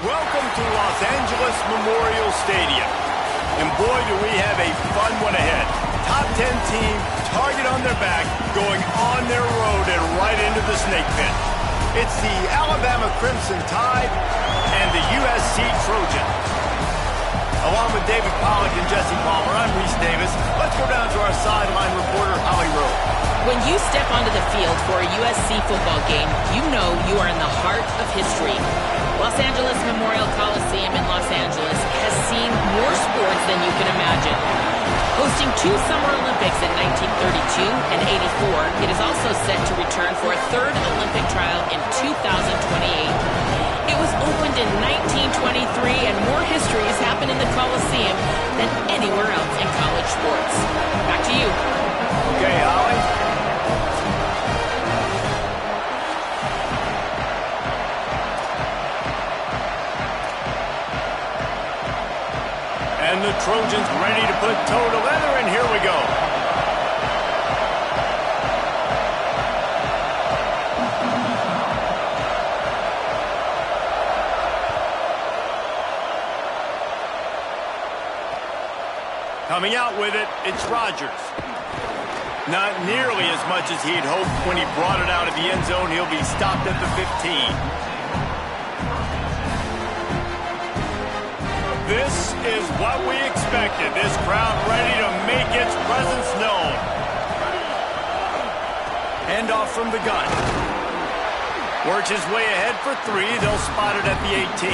Welcome to Los Angeles Memorial Stadium. And boy, do we have a fun one ahead. Top 10 team, target on their back, going on their road and right into the snake pit. It's the Alabama Crimson Tide and the USC Trojans. Along with David Pollack and Jesse Palmer, I'm Reese Davis. Let's go down to our sideline reporter, Holly Rowe. When you step onto the field for a USC football game, you know you are in the heart of history. Los Angeles Memorial Coliseum in Los Angeles has seen more sports than you can imagine. Hosting 2 Summer Olympics in 1932 and 84, it is also set to return for a 3rd Olympic trial in 2028. It was opened in 1923, and more history has happened in the Coliseum than anywhere else in college sports. Back to you. Okay, Holly. And the Trojans ready to put toe to leather, and here we go. Coming out with it, it's Rodgers. Not nearly as much as he'd hoped when he brought it out of the end zone. He'll be stopped at the 15. This is what we expected. This crowd ready to make its presence known. Handoff from the gun. Works his way ahead for 3. They'll spot it at the 18.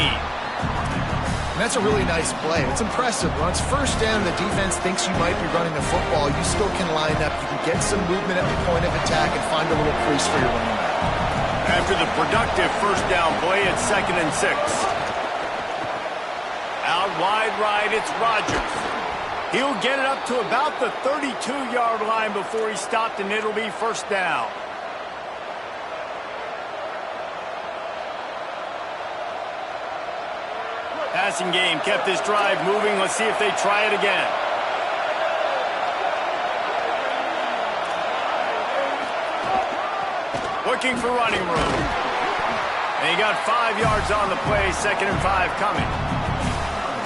And that's a really nice play. It's impressive. When it's first down, the defense thinks you might be running the football. You still can line up. You can get some movement at the point of attack and find a little crease for your running back. After the productive first down play, it's 2nd and 6. Out wide right, it's Rodgers. He'll get it up to about the 32-yard line before he's stopped, and it'll be first down. Passing game kept this drive moving. Let's see if they try it again. Looking for running room. And he got 5 yards on the play. 2nd and 5 coming.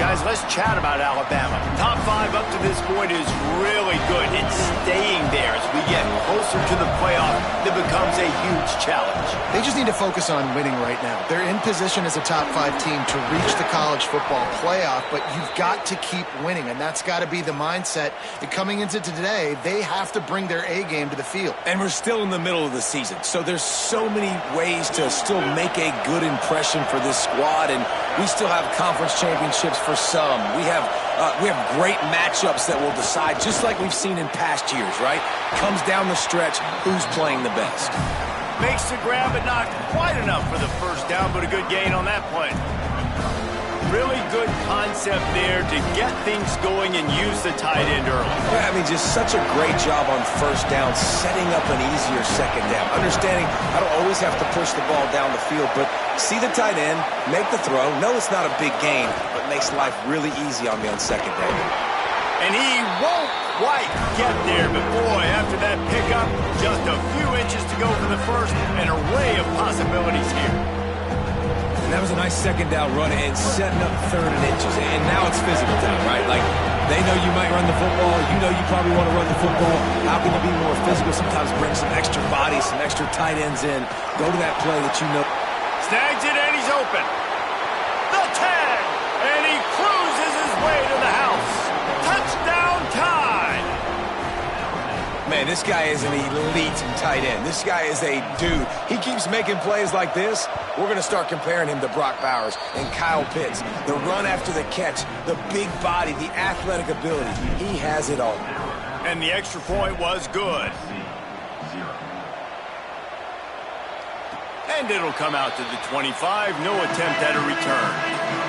Guys, let's chat about Alabama. Top 5 up to this point is really good. It's staying there as we get closer to the playoff. That becomes a huge challenge. They just need to focus on winning right now. They're in position as a top 5 team to reach the college football playoff, but you've got to keep winning, and that's got to be the mindset. And coming into today, they have to bring their A game to the field. And we're still in the middle of the season, so there's so many ways to still make a good impression for this squad, and we still have conference championships for some. We have great matchups that will decide, just like we've seen in past years, right? Comes down the stretch, who's playing the best. Makes the grab, but not quite enough for the first down, but a good gain on that play. Really good concept there to get things going and use the tight end early. Yeah, I mean, just such a great job on first down, setting up an easier second down. Understanding I don't always have to push the ball down the field, but see the tight end, make the throw. No, it's not a big gain, but makes life really easy on me on second down. And he won't quite get there, but boy, after that pickup, just a few inches to go for the first, an array of possibilities here. And that was a nice second down run and setting up 3rd and inches. And now it's physical time, right? Like, they know you might run the football. You know you probably want to run the football. How can you be more physical? Sometimes bring some extra bodies, some extra tight ends in. Go to that play that you know. Snags it, and he's open. The tag, and he cruises his way to the house. Touchdown time. Man, this guy is an elite tight end. This guy is a dude. He keeps making plays like this. We're going to start comparing him to Brock Bowers and Kyle Pitts. The run after the catch, the big body, the athletic ability. He has it all. And the extra point was good. And it'll come out to the 25. No attempt at a return.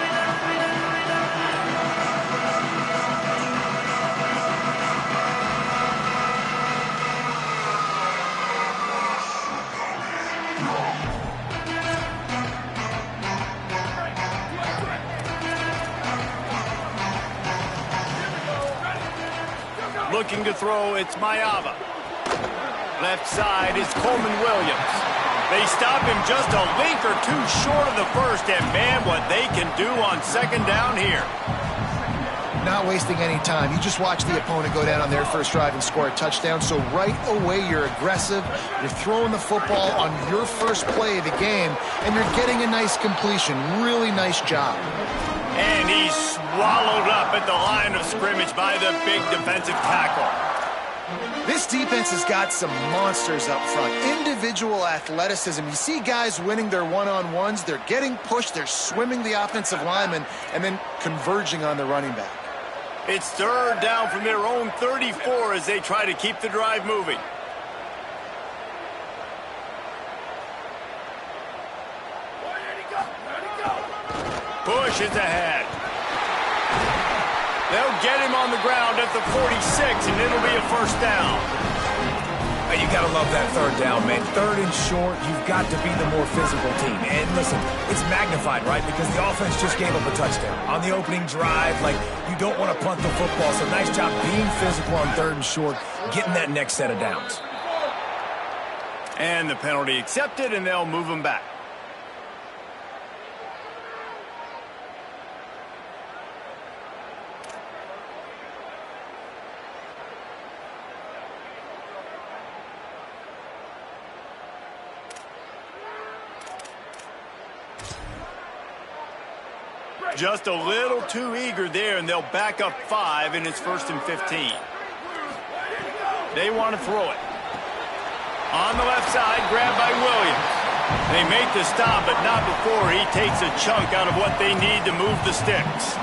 Looking to throw, it's Mayava. Left side is Coleman Williams. They stop him just a link or two short of the first, and man, what they can do on second down here. Not wasting any time. You just watch the opponent go down on their first drive and score a touchdown. So right away, you're aggressive. You're throwing the football on your first play of the game, and you're getting a nice completion. Really nice job. And he's swallowed up at the line of scrimmage by the big defensive tackle. This defense has got some monsters up front. Individual athleticism. You see guys winning their one-on-ones. They're getting pushed. They're swimming the offensive lineman and then converging on the running back. It's third down from their own 34 as they try to keep the drive moving. Push is ahead. They'll get him on the ground at the 46, and it'll be a first down. You got to love that third down, man. Third and short, you've got to be the more physical team. And listen, it's magnified, right? Because the offense just gave up a touchdown. On the opening drive, like, you don't want to punt the football. So nice job being physical on third and short, getting that next set of downs. And the penalty accepted, and they'll move him back. Just a little too eager there, and they'll back up 5, and it's first and 15. They want to throw it. On the left side, grabbed by Williams. They make the stop, but not before he takes a chunk out of what they need to move the sticks.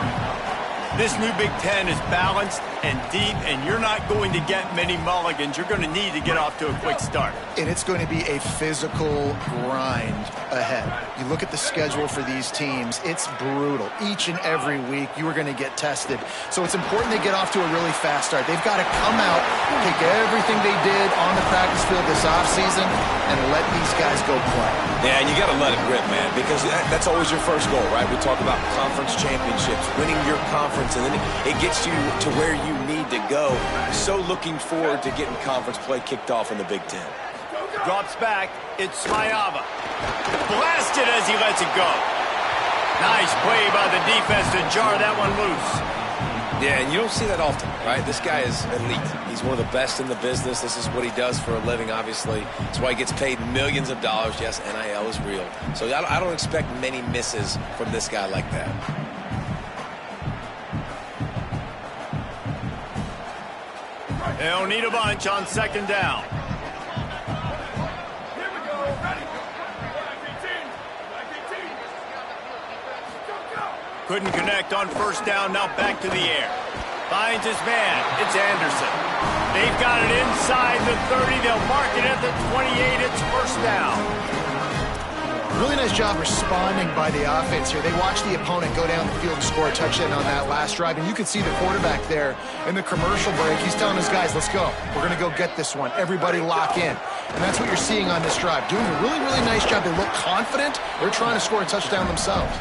This new Big Ten is balanced and deep, and you're not going to get many mulligans. You're going to need to get off to a quick start. And it's going to be a physical grind ahead. You look at the schedule for these teams, it's brutal. Each and every week, you are going to get tested. So it's important they get off to a really fast start. They've got to come out, take everything they did on the practice field this offseason, and let these guys go play. Yeah, and you got to let it rip, man, because that's always your first goal, right? We talk about conference championships, winning your conference, and then it gets you to where you need to go. So looking forward to getting conference play kicked off in the Big Ten. Drops back. It's Smayava. Blasted as he lets it go. Nice play by the defense to jar that one loose. Yeah, and you don't see that often, right? This guy is elite. He's one of the best in the business. This is what he does for a living, obviously. That's why he gets paid millions of dollars. Yes, NIL is real. So I don't expect many misses from this guy like that. They'll need a bunch on second down. Couldn't connect on first down, now back to the air. Finds his man, it's Anderson. They've got it inside the 30, they'll mark it at the 28, it's first down. Really nice job responding by the offense here. They watched the opponent go down the field and score a touchdown on that last drive, and you can see the quarterback there in the commercial break. He's telling his guys, let's go. We're going to go get this one. Everybody lock in. And that's what you're seeing on this drive. Doing a really, really nice job. They look confident. They're trying to score a touchdown themselves.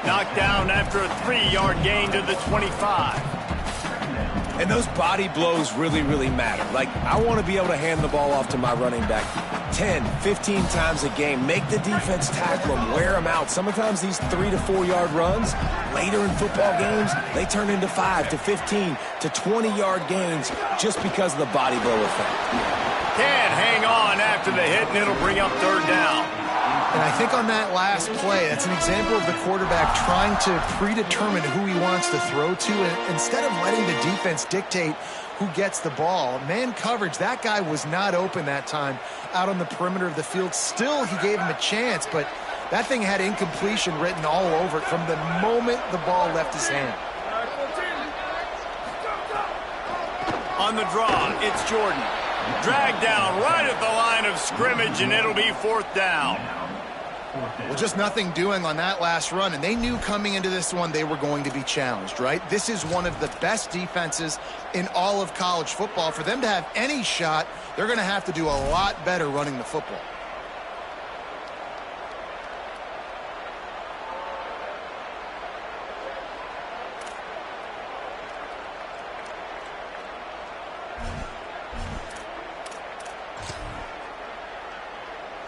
Knocked down after a 3-yard gain to the 25. And those body blows really, really matter. Like, I want to be able to hand the ball off to my running back 10, 15 times a game. Make the defense tackle them, wear them out. Sometimes these 3 to 4 yard runs, later in football games, they turn into 5 to 15 to 20-yard gains just because of the body blow effect. Can't hang on after the hit, and it'll bring up third down. And I think on that last play, that's an example of the quarterback trying to predetermine who he wants to throw to. And instead of letting the defense dictate who gets the ball, man coverage, that guy was not open that time out on the perimeter of the field. Still, he gave him a chance, but that thing had incompletion written all over it from the moment the ball left his hand. On the draw, it's Jordan. Dragged down right at the line of scrimmage, and it'll be fourth down. Well, just nothing doing on that last run, and they knew coming into this one they were going to be challenged, right? This is one of the best defenses in all of college football. For them to have any shot, they're going to have to do a lot better running the football.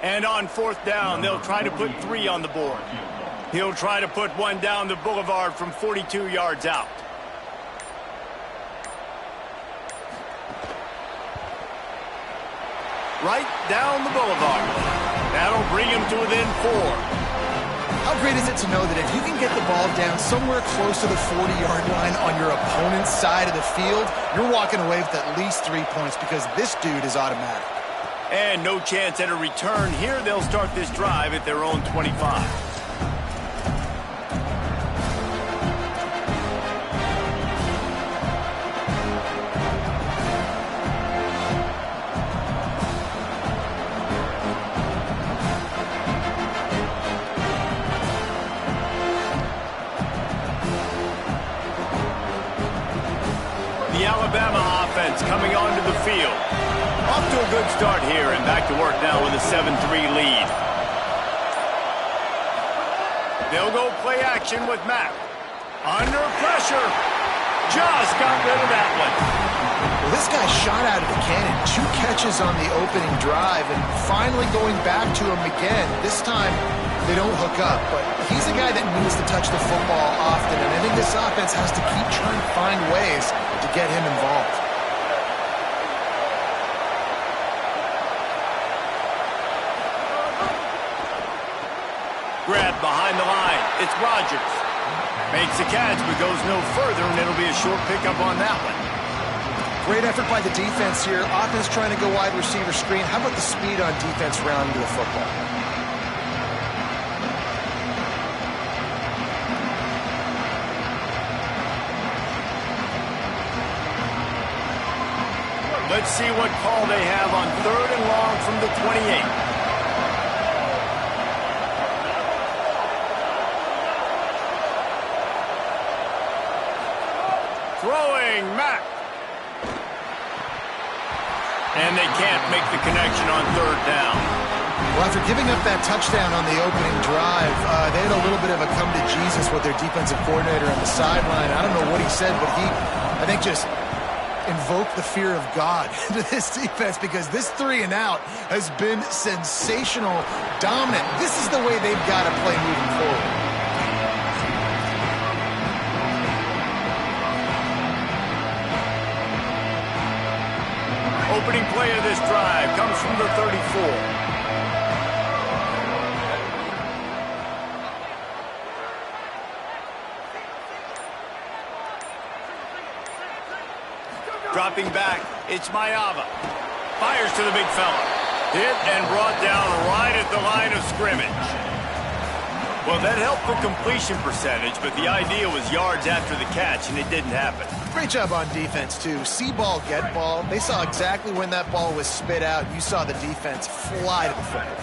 And on fourth down, they'll try to put 3 on the board. He'll try to put one down the boulevard from 42 yards out. Right down the boulevard. That'll bring him to within 4. How great is it to know that if you can get the ball down somewhere close to the 40-yard line on your opponent's side of the field, you're walking away with at least 3 points because this dude is automatic. And no chance at a return here. They'll start this drive at their own 25. The Alabama offense coming onto the field. Off to a good start here and back to work now with a 7-3 lead. They'll go play action with Mack. Under pressure. Just got rid of that one. Well, this guy shot out of the cannon. 2 catches on the opening drive and finally going back to him again. This time, they don't hook up, but he's a guy that needs to touch the football often, and I think this offense has to keep trying to find ways to get him involved. Grab behind the line. It's Rodgers. Makes the catch, but goes no further, and it'll be a short pickup on that one. Great effort by the defense here. Offense trying to go wide receiver screen. How about the speed on defense rounding to the football? Let's see what call they have on 3rd and long from the 28. Throwing Mack. And they can't make the connection on 3rd down. Well, after giving up that touchdown on the opening drive, they had a little bit of a come to Jesus with their defensive coordinator on the sideline. I don't know what he said, but he, I think, just invoked the fear of God into this defense because this 3 and out has been sensational, dominant. This is the way they've got to play moving forward. Opening play of this drive comes from the 34. Dropping back, it's Mayava. Fires to the big fella. Hit and brought down right at the line of scrimmage. Well, that helped the completion percentage, but the idea was yards after the catch, and it didn't happen. Great job on defense, too. See ball, get ball. They saw exactly when that ball was spit out. You saw the defense fly to the football.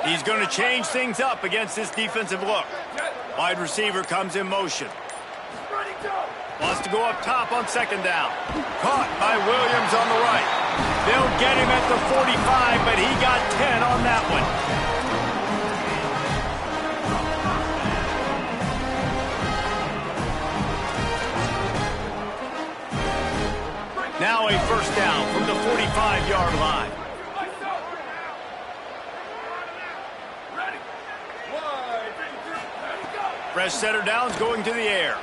He's going to change things up against this defensive look. Wide receiver comes in motion. Wants to go up top on 2nd down. Caught by Williams on the right. They'll get him at the 45, but he got 10 on that one. Now a 1st down from the 45-yard line. Fresh setter downs going to the air.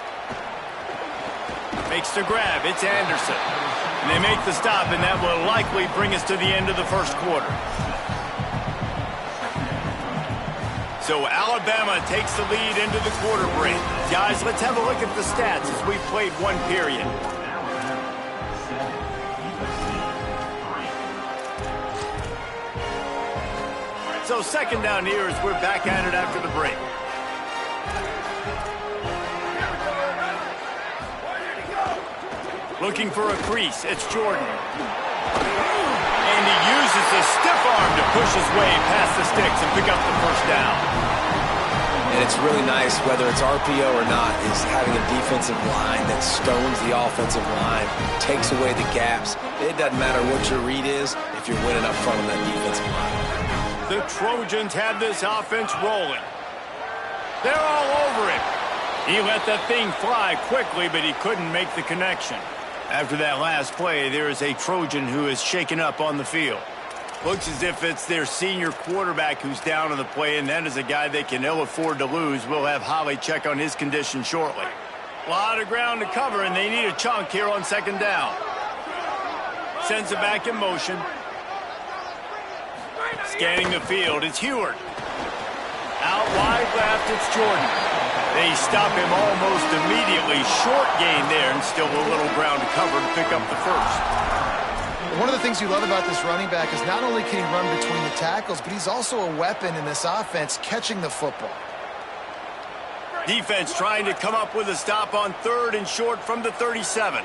Makes the grab. It's Anderson. And they make the stop, and that will likely bring us to the end of the 1st quarter. So Alabama takes the lead into the quarter break. Guys, let's have a look at the stats as we've played 1 period. So 2nd down here as we're back at it after the break. Looking for a crease. It's Jordan. And he uses the stiff arm to push his way past the sticks and pick up the 1st down. And it's really nice, whether it's RPO or not, is having a defensive line that stones the offensive line, takes away the gaps. It doesn't matter what your read is if you're winning up front on that defensive line. The Trojans have this offense rolling. They're all over it. He let that thing fly quickly, but he couldn't make the connection. After that last play, there is a Trojan who is shaken up on the field. Looks as if it's their senior quarterback who's down on the play, and that is a guy they can ill afford to lose. We'll have Holly check on his condition shortly. A lot of ground to cover, and they need a chunk here on second down. Sends it back in motion. Scanning the field, it's Heward. Out wide left, it's Jordan. They stop him almost immediately. Short gain there, and still a little ground to cover to pick up the first. One of the things you love about this running back is not only can he run between the tackles, but he's also a weapon in this offense catching the football. Defense trying to come up with a stop on third and short from the 37.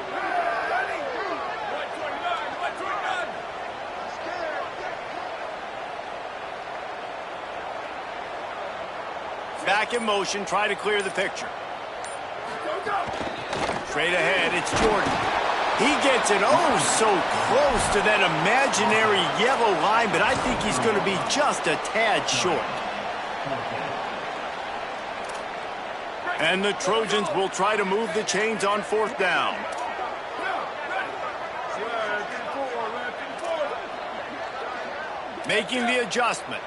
Back in motion, try to clear the picture. Straight ahead, it's Jordan. He gets it so close to that imaginary yellow line, but I think he's going to be just a tad short. And the Trojans will try to move the chains on fourth down. Making the adjustment.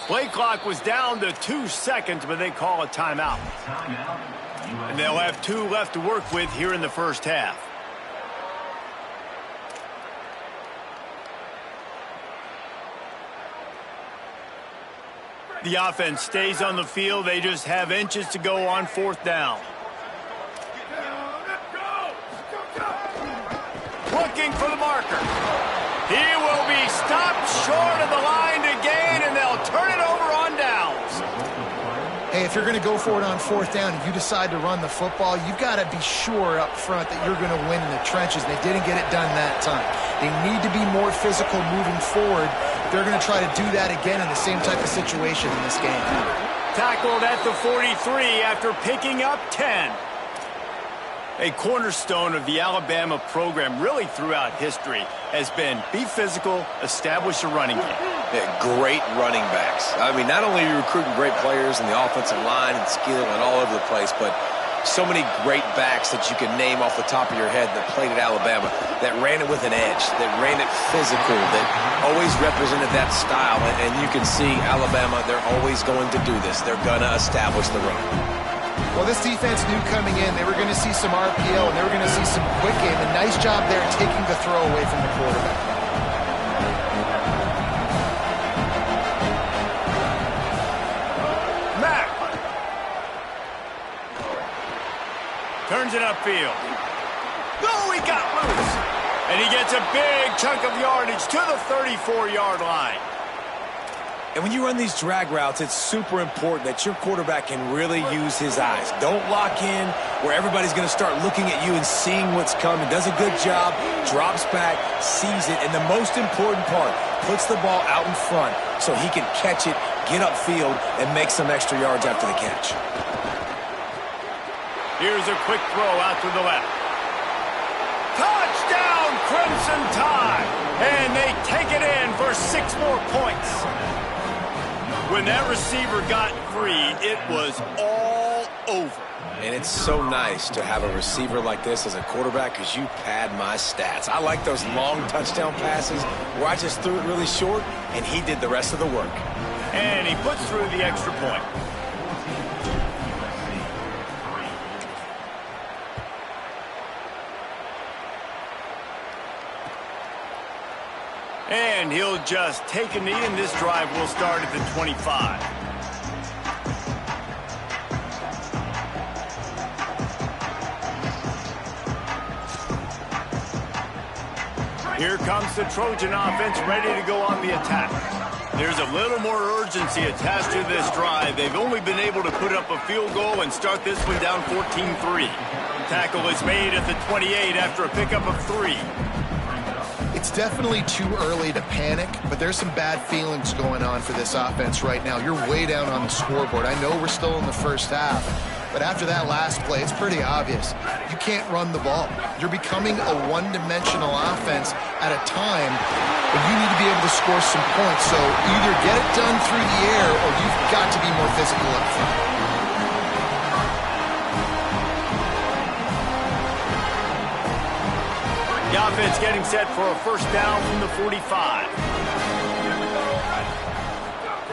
Play clock was down to 2 seconds, but they call a timeout. And they'll have 2 left to work with here in the first half. The offense stays on the field. They just have inches to go on fourth down. Looking for the marker. He will be stopped short of the line to gain, and they'll turn it over on downs. Hey, if you're going to go for it on fourth down and you decide to run the football, you've got to be sure up front that you're going to win in the trenches. They didn't get it done that time. They need to be more physical moving forward. They're going to try to do that again in the same type of situation in this game. Tackled at the 43 after picking up 10. A cornerstone of the Alabama program really throughout history has been be physical, establish a running game. Yeah, great running backs. I mean, not only are you recruiting great players in the offensive line and skill and all over the place, but so many great backs that you can name off the top of your head that played at Alabama, that ran it with an edge, that ran it physical, that always represented that style. And you can see Alabama, they're always going to do this. They're going to establish the run. Well, this defense knew coming in they were going to see some RPO and they were going to see some quick game. A nice job there taking the throw away from the quarterback. Mack turns it upfield. Oh, he got loose. And he gets a big chunk of yardage to the 34-yard line. And when you run these drag routes, it's super important that your quarterback can really use his eyes. Don't lock in where everybody's going to start looking at you and seeing what's coming. Does a good job, drops back, sees it, and the most important part, puts the ball out in front so he can catch it, get upfield, and make some extra yards after the catch. Here's a quick throw out to the left. Touchdown, Crimson Tide! And they take it in for 6 more points. When that receiver got free, it was all over. And it's so nice to have a receiver like this as a quarterback because you pad my stats. I like those long touchdown passes where I just threw it really short and he did the rest of the work. And he puts through the extra point. And he'll just take a knee, and this drive will start at the 25. Here comes the Trojan offense ready to go on the attack. There's a little more urgency attached to this drive. They've only been able to put up a field goal and start this one down 14-3. Tackle is made at the 28 after a pickup of 3. It's definitely too early to panic, but there's some bad feelings going on for this offense right now. You're way down on the scoreboard. I know we're still in the first half, But after that last play, it's pretty obvious. You can't run the ball. You're becoming a one-dimensional offense at a time when you need to be able to score some points. So either get it done through the air or you've got to be more physical up front. The offense getting set for a first down from the 45.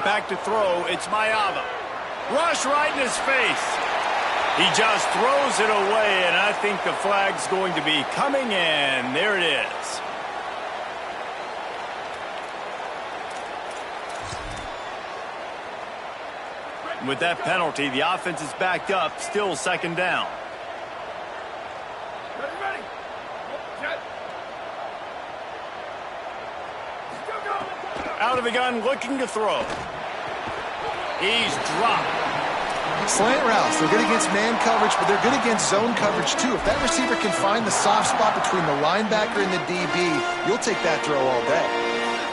Back to throw, it's Mayava. Rush right in his face. He just throws it away, and I think the flag's going to be coming in. There it is. With that penalty, the offense is backed up, still second down. Out of the gun, looking to throw. He's dropped. Slant routes, they're good against man coverage, but they're good against zone coverage too. If that receiver can find the soft spot between the linebacker and the DB, you'll take that throw all day.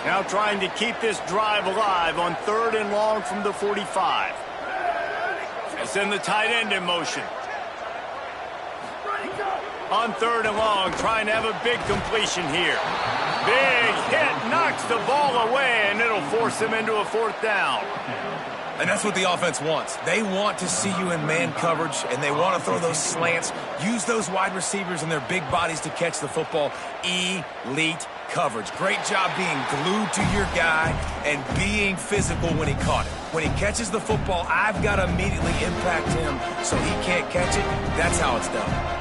Now trying to keep this drive alive on 3rd and long from the 45. They send the tight end in motion. On 3rd and long, trying to have a big completion here. Big hit, knocks the ball away, and it'll force him into a 4th down. And that's what the offense wants. They want to see you in man coverage, and they want to throw those slants, use those wide receivers and their big bodies to catch the football. Elite coverage. Great job being glued to your guy and being physical when he caught it. When he catches the football, I've got to immediately impact him so he can't catch it. That's how it's done.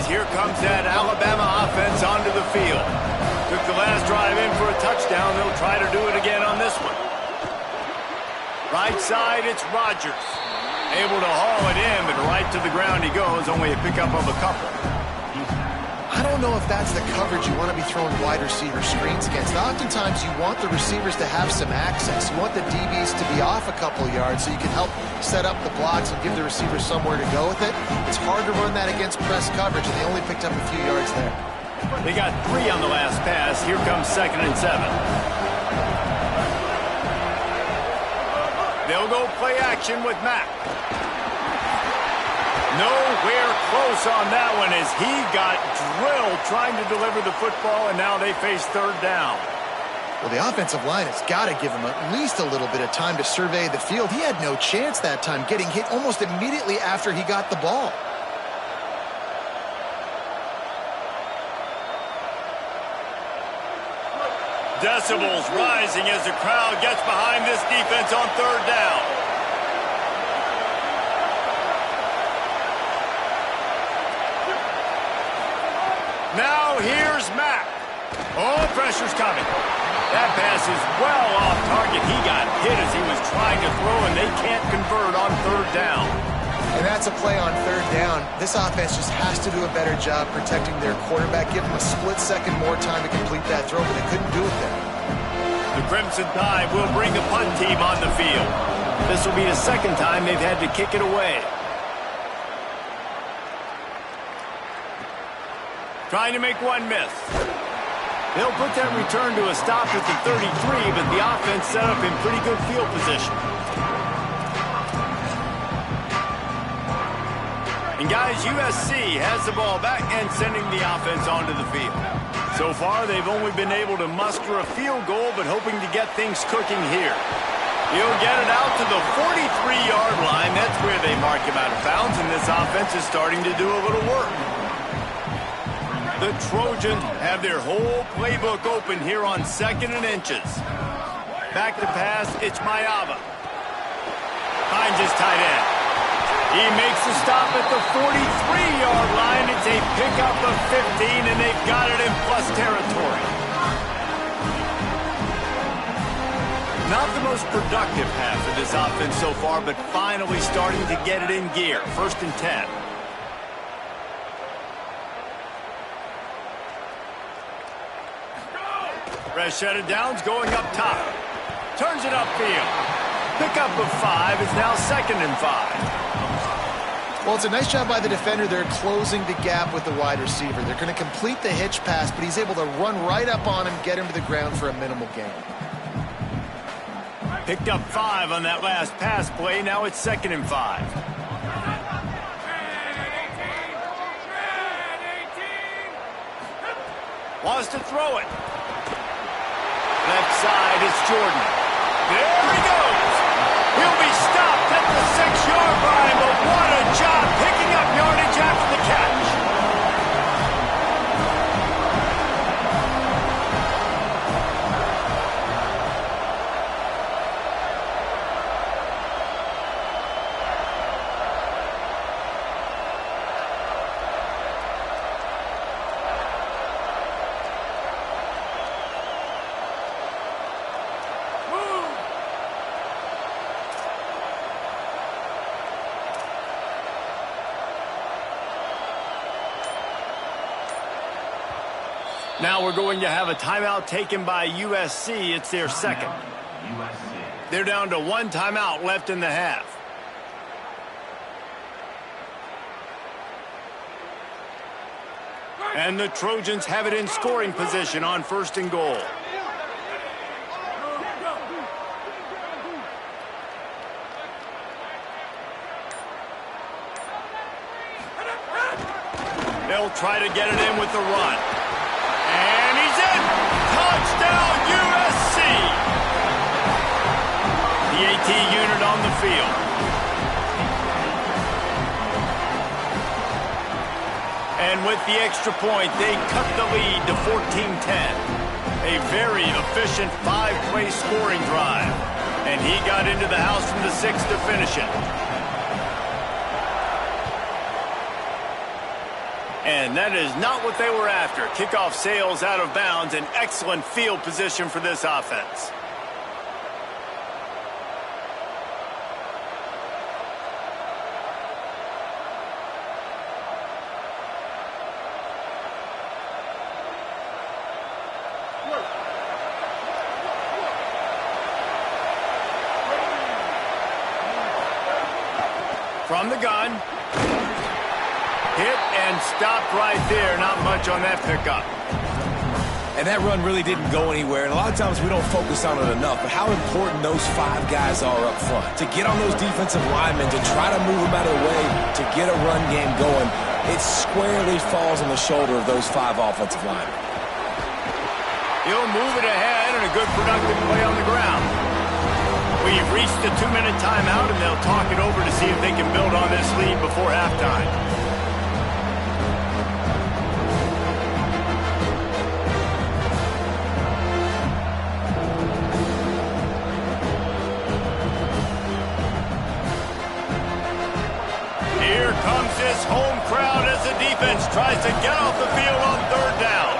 Here comes that Alabama offense onto the field. Took the last drive in for a touchdown. They'll try to do it again on this one. Right side, it's Rodgers. Able to haul it in, but right to the ground he goes. Only a pickup of a couple. I don't know if that's the coverage you want to be throwing wide receiver screens against. Oftentimes, you want the receivers to have some access. You want the DBs to be off a couple yards so you can help set up the blocks and give the receivers somewhere to go with it. It's hard to run that against press coverage, and they only picked up a few yards there. They got 3 on the last pass. Here comes 2nd and 7. They'll go play action with Mack. Nowhere close on that one as he got drilled trying to deliver the football, and now they face 3rd down. Well, the offensive line has got to give him at least a little bit of time to survey the field. He had no chance that time, getting hit almost immediately after he got the ball. Decibels rising as the crowd gets behind this defense on 3rd down. Now here's Mack. Oh, pressure's coming. That pass is well off target. He got hit as he was trying to throw, and they can't convert on 3rd down. And that's a play on 3rd down. This offense just has to do a better job protecting their quarterback. Give him a split second more time to complete that throw, but they couldn't do it there. The Crimson Tide will bring a punt team on the field. This will be the 2nd time they've had to kick it away. Trying to make one miss. They'll put that return to a stop at the 33, but the offense set up in pretty good field position. And guys, USC has the ball back and sending the offense onto the field. So far, they've only been able to muster a field goal, but hoping to get things cooking here. He'll get it out to the 43-yard line. That's where they mark him out of bounds, and this offense is starting to do a little work. The Trojans have their whole playbook open here on 2nd and inches. Back to pass, it's Mayava. Finds his tight end. He makes the stop at the 43-yard line. It's a pickup of 15, and they've got it in plus territory. Not the most productive half of this offense so far, but finally starting to get it in gear. 1st and 10. Fresh set of downs going up top. Turns it upfield. Pickup of 5 is now 2nd and 5. Well, it's a nice job by the defender. They're closing the gap with the wide receiver. They're going to complete the hitch pass, but he's able to run right up on him, get him to the ground for a minimal gain. Picked up 5 on that last pass play. Now it's 2nd and 5. Wants to throw it. Left side, it's Jordan. There he goes. He'll be stopped at the 6-yard line, but what a job picking up yardage after the catch. Now we're going to have a timeout taken by USC. It's their second. They're down to 1 timeout left in the half. And the Trojans have it in scoring position on 1st and goal. They'll try to get it in with the run. And he's in! Touchdown, USC! The AT unit on the field. And with the extra point, they cut the lead to 14-10. A very efficient 5-play scoring drive. And he got into the house from the 6 to finish it. And that is not what they were after. Kickoff sails out of bounds. An excellent field position for this offense. From the gun. Hit and stopped right there. Not much on that pickup. And that run really didn't go anywhere. And a lot of times we don't focus on it enough. But how important those 5 guys are up front. To get on those defensive linemen, to try to move them out of the way, to get a run game going, it squarely falls on the shoulder of those 5 offensive linemen. He'll move it ahead and a good productive play on the ground. We've reached the 2-minute timeout, and they'll talk it over to see if they can build on this lead before halftime. Here comes this home crowd as the defense tries to get off the field on 3rd down.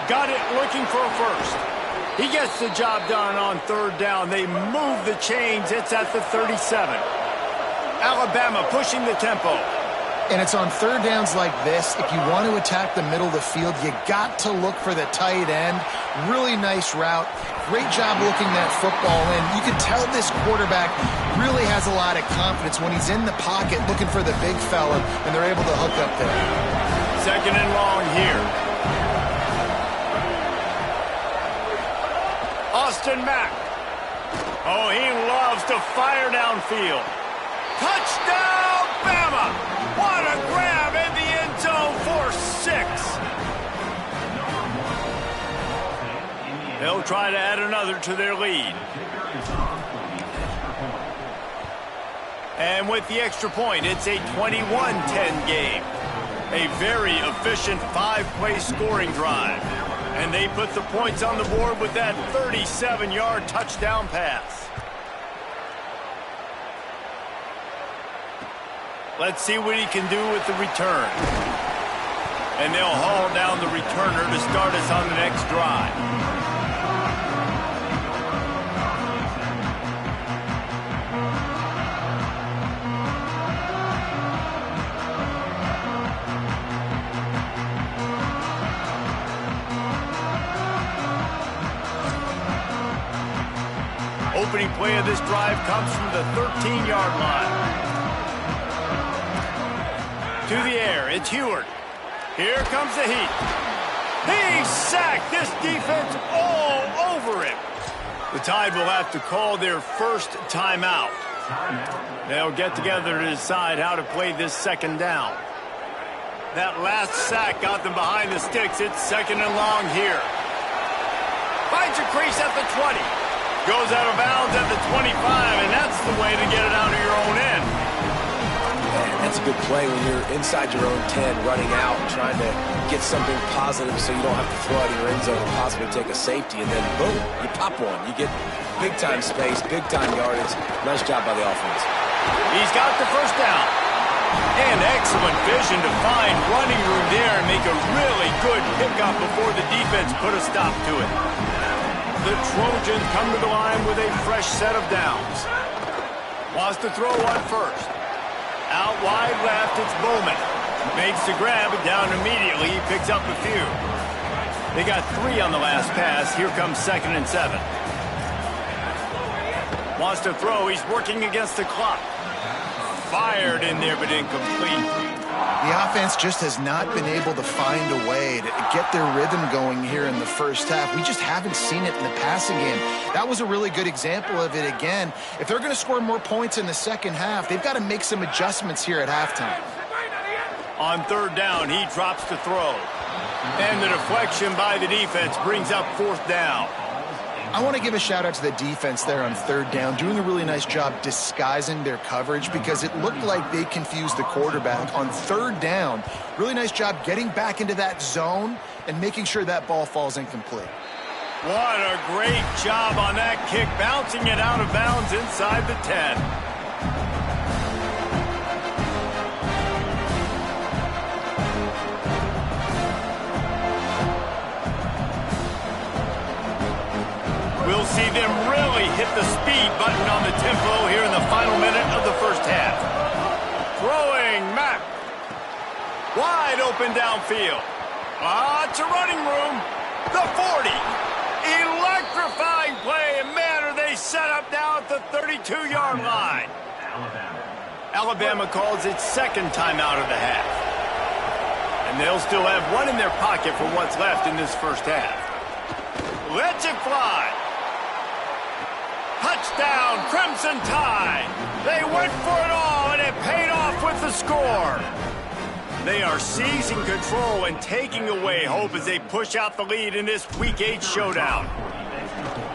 Got it looking for a first. He gets the job done on 3rd down. They move the chains. It's at the 37. Alabama pushing the tempo. And it's on 3rd downs like this. If you want to attack the middle of the field, you got to look for the tight end. Really nice route. Great job looking that football in. You can tell this quarterback really has a lot of confidence when he's in the pocket looking for the big fella, and they're able to hook up there. 2nd and long here. Austin Mack. Oh, he loves to fire downfield. Touchdown, Bama! What a grab in the end zone for 6. They'll try to add another to their lead. And with the extra point, it's a 21-10 game. A very efficient 5-play scoring drive. And they put the points on the board with that 37-yard touchdown pass. Let's see what he can do with the return. And they'll haul down the returner to start us on the next drive. opening play of this drive comes from the 13-yard line. To the air, it's Heward. Here comes the heat. He sacked this defense all over him. The Tide will have to call their first timeout. They'll get together to decide how to play this second down. That last sack got them behind the sticks. It's second and long here. Finds a crease at the 20. Goes out of bounds at the 25, and that's the way to get it out of your own end. That's a good play when you're inside your own 10, running out, trying to get something positive so you don't have to throw out of your end zone and possibly take a safety, and then boom, you pop one. You get big-time space, big-time yardage. Nice job by the offense. He's got the first down. And excellent vision to find running room there and make a really good pickup before the defense put a stop to it. The Trojans come to the line with a fresh set of downs. Wants to throw one first. Out wide left, it's Bowman. Makes the grab, but down immediately. He picks up a few. They got 3 on the last pass. Here comes 2nd and 7. Wants to throw. He's working against the clock. Fired in there, but incomplete. The offense just has not been able to find a way to get their rhythm going here in the first half. We just haven't seen it in the passing game. That was a really good example of it again. If they're going to score more points in the second half, they've got to make some adjustments here at halftime. On third down, he drops to throw. And the deflection by the defense brings up 4th down. I want to give a shout out to the defense there on third down, doing a really nice job disguising their coverage because it looked like they confused the quarterback on third down. Really nice job getting back into that zone and making sure that ball falls incomplete. What a great job on that kick, bouncing it out of bounds inside the 10. We'll see them really hit the speed button on the tempo here in the final minute of the first half. Throwing Mack. Wide open downfield. Lots of running room. The 40. Electrifying play, and man, are they set up now at the 32-yard line. Alabama calls its second timeout of the half. And they'll still have one in their pocket for what's left in this first half. Lets it fly. Touchdown, Crimson Tide. They went for it all, and it paid off with the score. They are seizing control and taking away hope as they push out the lead in this Week 8 showdown.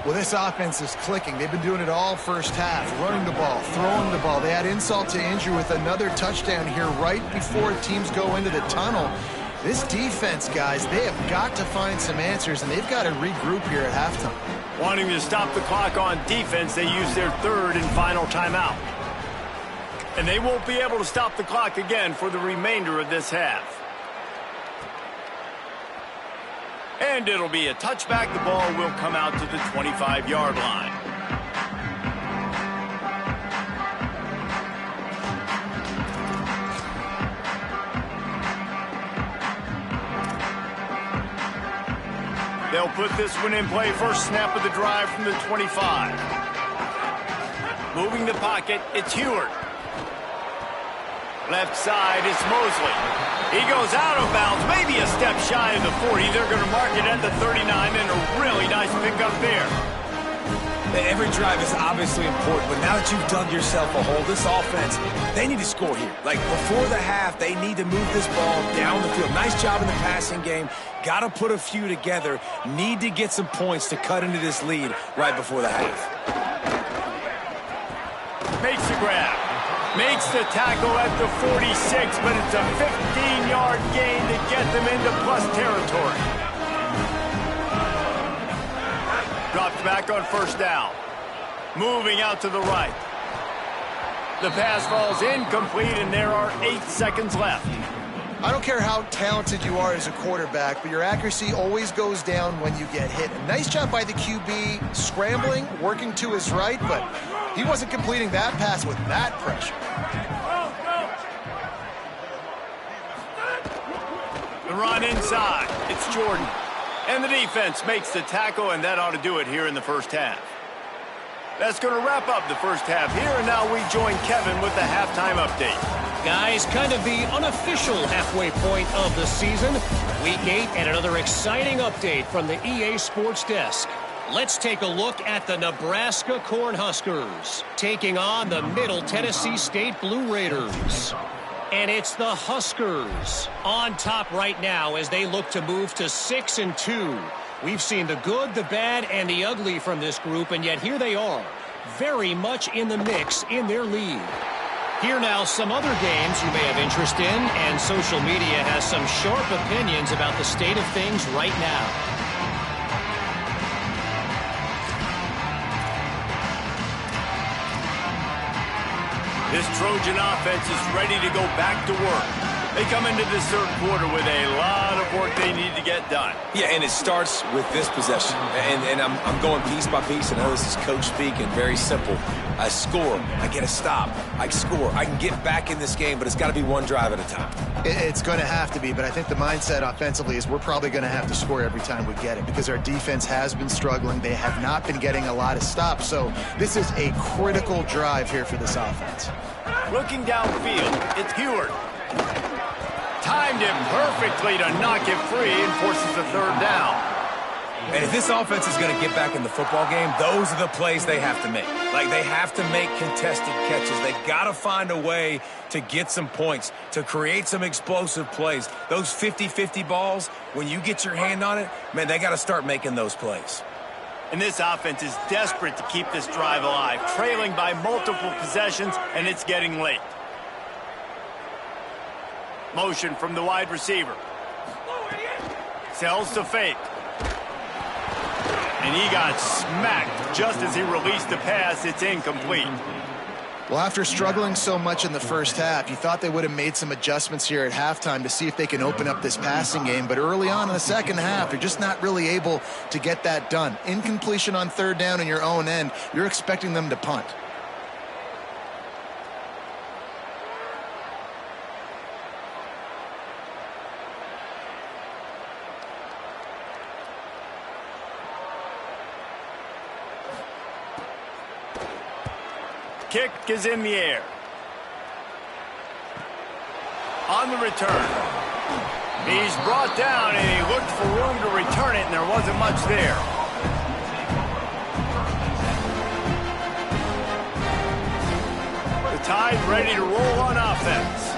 Well, this offense is clicking. They've been doing it all first half, running the ball, throwing the ball. They had insult to injury with another touchdown here right before teams go into the tunnel. This defense, guys, they have got to find some answers, and they've got to regroup here at halftime. Wanting to stop the clock on defense, they use their third and final timeout. And they won't be able to stop the clock again for the remainder of this half. And it'll be a touchback. The ball will come out to the 25-yard line. They'll put this one in play. First snap of the drive from the 25. Moving the pocket, it's Heward. Left side, it's Mosley. He goes out of bounds, maybe a step shy of the 40. They're going to mark it at the 39, and a really nice pickup there. Every drive is obviously important, but now that you've dug yourself a hole, this offense, they need to score here. Like, before the half, they need to move this ball down the field. Nice job in the passing game. Got to put a few together. Need to get some points to cut into this lead right before the half. Makes the grab. Makes the tackle at the 46, but it's a 15-yard gain to get them into plus territory. Dropped back on first down. Moving out to the right. The pass falls incomplete, and there are 8 seconds left. I don't care how talented you are as a quarterback, but your accuracy always goes down when you get hit. A nice job by the QB scrambling, working to his right, but he wasn't completing that pass with that pressure. The run inside. It's Jordan. And the defense makes the tackle, and that ought to do it here in the first half. That's going to wrap up the first half here, and now we join Kevin with the halftime update. Guys, kind of the unofficial halfway point of the season. Week 8 and another exciting update from the EA Sports Desk. Let's take a look at the Nebraska Cornhuskers taking on the Middle Tennessee State Blue Raiders. And it's the Huskers on top right now as they look to move to 6-2. We've seen the good, the bad, and the ugly from this group, and yet here they are, very much in the mix in their lead. Here now, some other games you may have interest in, and social media has some sharp opinions about the state of things right now. This Trojan offense is ready to go back to work. They come into this third quarter with a lot of work they need to get done. Yeah, and it starts with this possession. And I'm going piece by piece. I know this is coach speak and very simple. I score. I get a stop. I score. I can get back in this game, but it's got to be one drive at a time. It's going to have to be, but I think the mindset offensively is we're probably going to have to score every time we get it because our defense has been struggling. They have not been getting a lot of stops, so this is a critical drive here for this offense. Looking downfield, it's Heward. Timed it perfectly to knock it free and forces a third down. And if this offense is going to get back in the football game, those are the plays they have to make. Like, they have to make contested catches. They've got to find a way to get some points, to create some explosive plays. Those 50-50 balls, when you get your hand on it, man, they got to start making those plays. And this offense is desperate to keep this drive alive, trailing by multiple possessions, and it's getting late. Motion from the wide receiver. Sells to fake. And he got smacked just as he released the pass. It's incomplete. Well, after struggling so much in the first half, you thought they would have made some adjustments here at halftime to see if they can open up this passing game. But early on in the second half, they're just not really able to get that done. Incompletion on third down in your own end, you're expecting them to punt. Kick is in the air. On the return. He's brought down, and he looked for room to return it, and there wasn't much there. The Tide ready to roll on offense.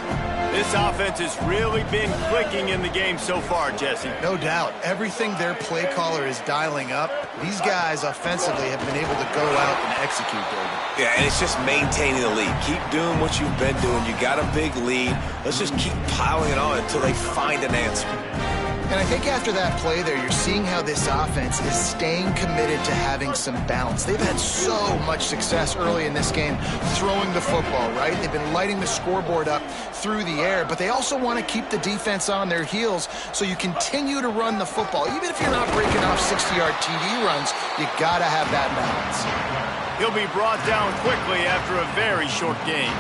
This offense has really been clicking in the game so far, Jesse. No doubt. Everything their play caller is dialing up, these guys offensively have been able to go out and execute, David. Yeah, and it's just maintaining the lead. Keep doing what you've been doing. You got a big lead. Let's just keep piling it on until they find an answer. And I think after that play there, you're seeing how this offense is staying committed to having some balance. They've had so much success early in this game throwing the football, right? They've been lighting the scoreboard up through the air, but they also want to keep the defense on their heels so you continue to run the football. Even if you're not breaking off 60-yard TD runs, you got to have that balance. He'll be brought down quickly after a very short game.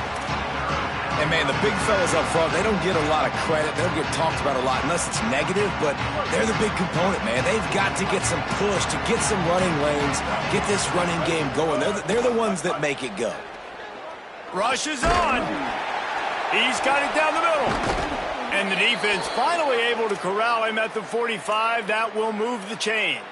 And, man, the big fellas up front, they don't get a lot of credit. They don't get talked about a lot unless it's negative, but they're the big component, man. They've got to get some push, to get some running lanes, get this running game going. They're the ones that make it go. Rush is on. He's got it down the middle. And the defense finally able to corral him at the 45. That will move the chains.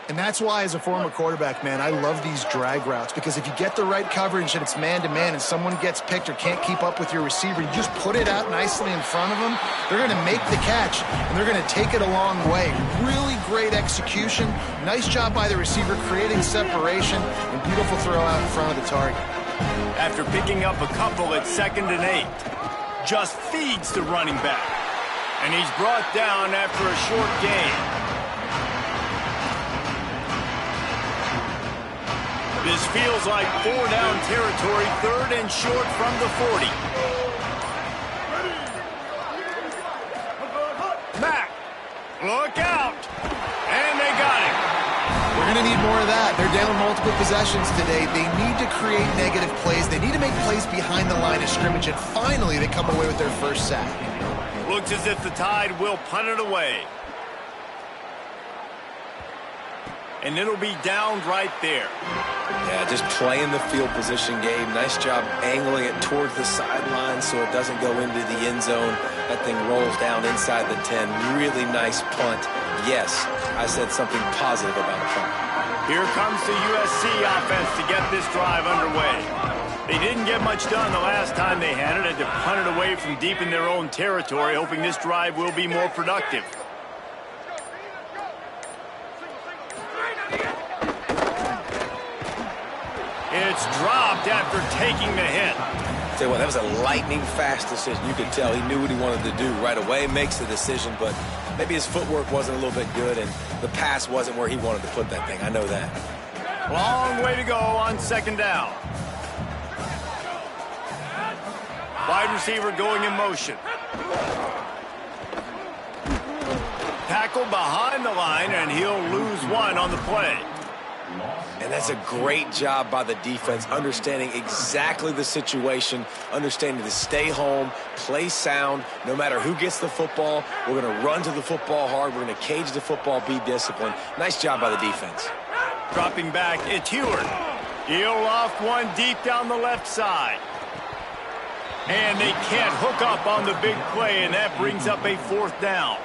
And that's why, as a former quarterback, man, I love these drag routes, because if you get the right coverage and it's man-to-man and someone gets picked or can't keep up with your receiver, you just put it out nicely in front of them. They're going to make the catch, and they're going to take it a long way. Really great execution. Nice job by the receiver creating separation, and beautiful throw out in front of the target. After picking up a couple at 2nd and 8, just feeds the running back. And he's brought down after a short gain. This feels like 4-down territory, 3rd and short from the 40. Mack, look out, and they got him. We're going to need more of that. They're down multiple possessions today. They need to create negative plays. They need to make plays behind the line of scrimmage, and finally they come away with their first sack. Looks as if the Tide will punt it away. and it'll be downed right there. Yeah, just playing the field position game. Nice job angling it towards the sideline so it doesn't go into the end zone. That thing rolls down inside the 10. Really nice punt. Yes, I said something positive about a punt. Here comes the USC offense to get this drive underway. They didn't get much done the last time they had it. Had to punt it away from deep in their own territory, hoping this drive will be more productive. It's dropped after taking the hit. Tell you what, that was a lightning-fast decision. You could tell he knew what he wanted to do right away, makes the decision, but maybe his footwork wasn't a little bit good, and the pass wasn't where he wanted to put that thing. I know that. Long way to go on second down. Wide receiver going in motion. Tackle behind the line, and he'll lose one on the play. And that's a great job by the defense, understanding exactly the situation, understanding to stay home, play sound. No matter who gets the football, we're going to run to the football hard. We're going to cage the football, be disciplined. Nice job by the defense. Dropping back, it's Heward. He'll loft one deep down the left side. And they can't hook up on the big play, and that brings up a fourth down.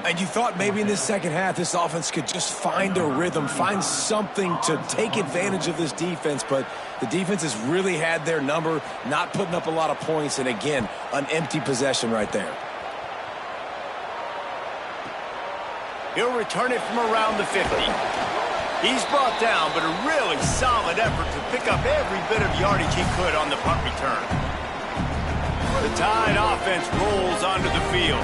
And you thought maybe in this second half this offense could just find a rhythm, find something to take advantage of this defense, but the defense has really had their number, not putting up a lot of points, and again, an empty possession right there. He'll return it from around the 50. He's brought down, but a really solid effort to pick up every bit of yardage he could on the punt return. The Tide offense rolls onto the field.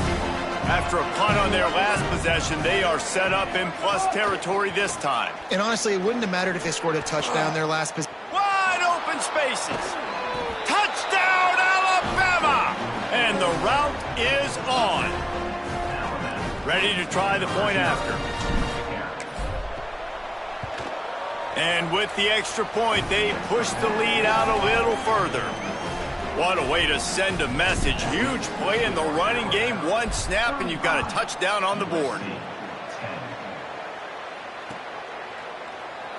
After a punt on their last possession, they are set up in plus territory this time. And honestly, it wouldn't have mattered if they scored a touchdown their last possession. Wide open spaces. Touchdown, Alabama! And the route is on. Ready to try the point after. And with the extra point, they push the lead out a little further. What a way to send a message. Huge play in the running game. One snap, and you've got a touchdown on the board.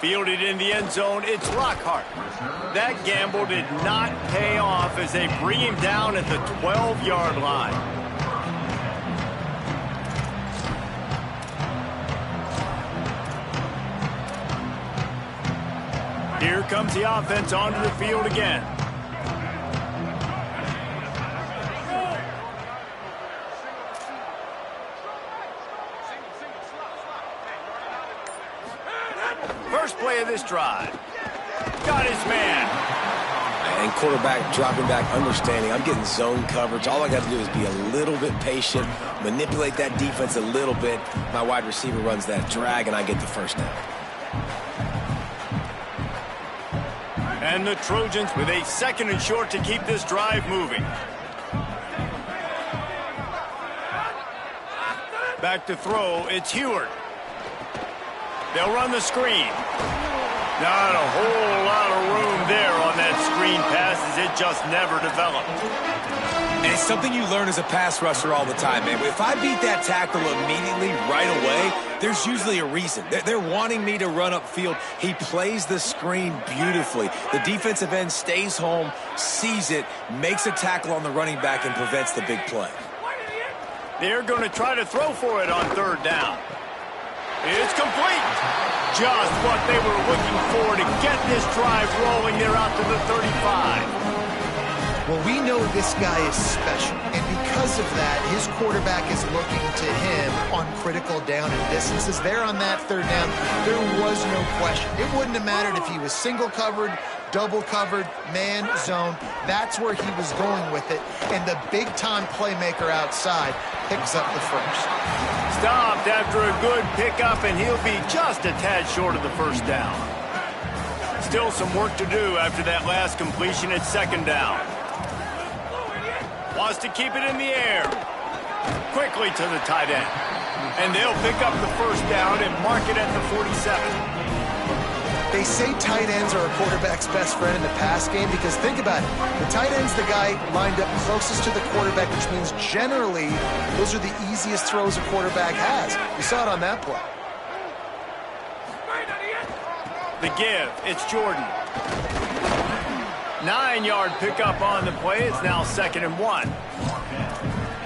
Fielded in the end zone, it's Lockhart. That gamble did not pay off as they bring him down at the 12-yard line. Here comes the offense onto the field again. First play of this drive. Got his man. And quarterback dropping back, understanding I'm getting zone coverage. All I got to do is be a little bit patient, manipulate that defense a little bit. My wide receiver runs that drag, and I get the first down. And the Trojans with a second and short to keep this drive moving. Back to throw, it's Heward. They'll run the screen. Not a whole lot of room there on that screen pass as it just never developed. And it's something you learn as a pass rusher all the time, man. If I beat that tackle immediately right away, there's usually a reason. They're wanting me to run upfield. He plays the screen beautifully. The defensive end stays home, sees it, makes a tackle on the running back, and prevents the big play. They're going to try to throw for it on third down. It's complete. Just what they were looking for to get this drive rolling. They're out to the 35. Well, we know this guy is special, and because of that, his quarterback is looking to him on critical down and distances. There on that third down, there was no question. It wouldn't have mattered if he was single covered, double covered, man, zone. That's where he was going with it, and the big-time playmaker outside picks up the first. Stopped after a good pickup, and he'll be just a tad short of the first down. Still some work to do after that last completion at second down. Wants to keep it in the air. Quickly to the tight end. And they'll pick up the first down and mark it at the 47. They say tight ends are a quarterback's best friend in the pass game because think about it. The tight end's the guy lined up closest to the quarterback, which means generally those are the easiest throws a quarterback has. You saw it on that play. The give, it's Jordan. 9-yard pickup on the play. It's now 2nd and 1.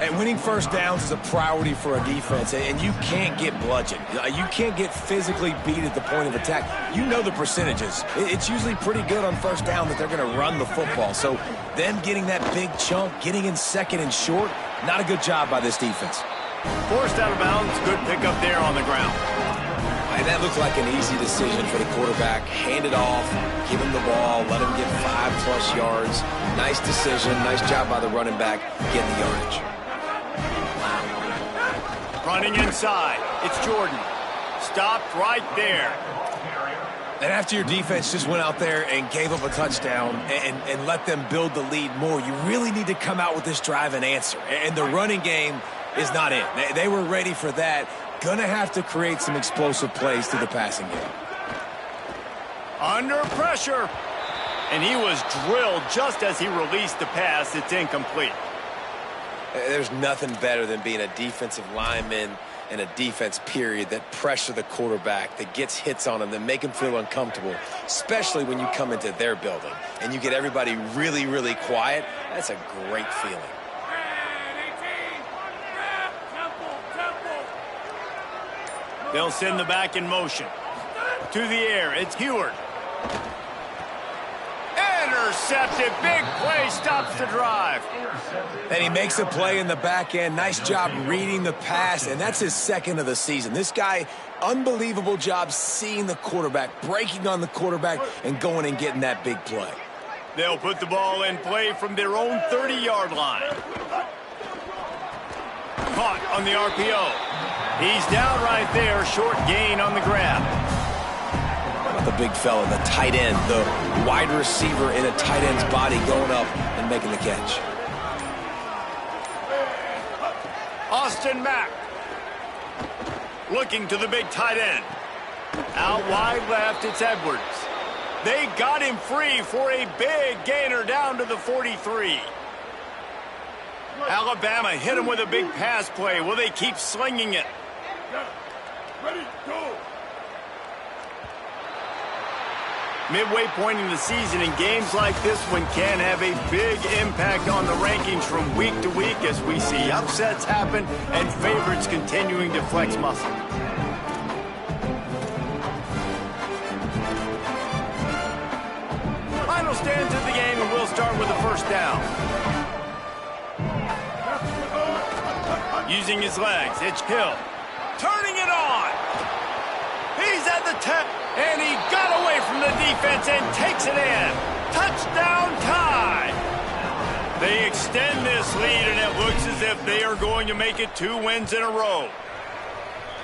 And winning first downs is a priority for a defense, and you can't get bludgeoned. You can't get physically beat at the point of attack. You know the percentages. It's usually pretty good on first down that they're going to run the football. So them getting that big chunk, getting in 2nd and short, not a good job by this defense. Forced out of bounds, good pickup there on the ground. And that looked like an easy decision for the quarterback. Hand it off, give him the ball, let him get 5+ yards. Nice decision, nice job by the running back getting the yardage. Running inside, it's Jordan. Stopped right there. And after your defense just went out there and gave up a touchdown and let them build the lead more, you really need to come out with this drive and answer. And the running game is not it. They were ready for that. Gonna have to create some explosive plays through the passing game. Under pressure. And he was drilled just as he released the pass. It's incomplete. There's nothing better than being a defensive lineman and a defense period that pressure the quarterback, that gets hits on him, that make him feel uncomfortable, especially when you come into their building and you get everybody really, really quiet. That's a great feeling. They'll send the back in motion. To the air, it's Heward. Intercepted, big play, stops the drive. And he makes a play in the back end. Nice job reading the pass, and that's his 2nd of the season. This guy, unbelievable job seeing the quarterback, breaking on the quarterback, and going and getting that big play. They'll put the ball in play from their own 30-yard line. Caught on the RPO. He's down right there, short gain on the grab. The big fella, the tight end, the wide receiver in a tight end's body going up and making the catch. Austin Mack. Looking to the big tight end. Out wide left, it's Edwards. They got him free for a big gainer down to the 43. Alabama hit him with a big pass play. Will they keep slinging it? Ready, go! Midway point in the season, and games like this one can have a big impact on the rankings from week to week as we see upsets happen and favorites continuing to flex muscle. Final stands of the game, and we'll start with the first down. Using his legs, it's Hill. Turning it on. He's at the 10, and he got away from the defense and takes it in. Touchdown tie. They extend this lead, and it looks as if they are going to make it 2 wins in a row.